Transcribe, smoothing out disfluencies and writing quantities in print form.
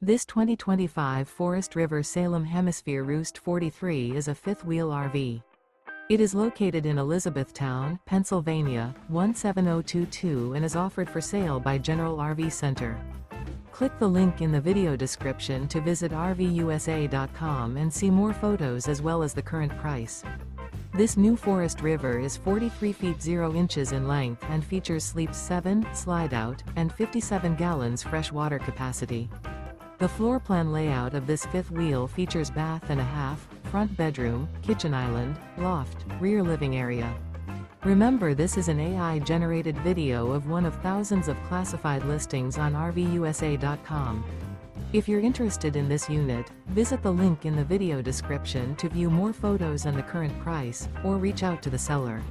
This 2025 Forest River Salem Hemisphere Roost 43 is a fifth-wheel RV. It is located in Elizabethtown, Pennsylvania, 17022 and is offered for sale by General RV Center. Click the link in the video description to visit RVUSA.com and see more photos as well as the current price. This new Forest River is 43 feet 0 inches in length and features sleeps 7, slide-out, and 57 gallons fresh water capacity. The floor plan layout of this fifth wheel features bath and a half, front bedroom, kitchen island, loft, rear living area. Remember, this is an AI-generated video of one of thousands of classified listings on RVUSA.com. If you're interested in this unit, visit the link in the video description to view more photos and the current price, or reach out to the seller.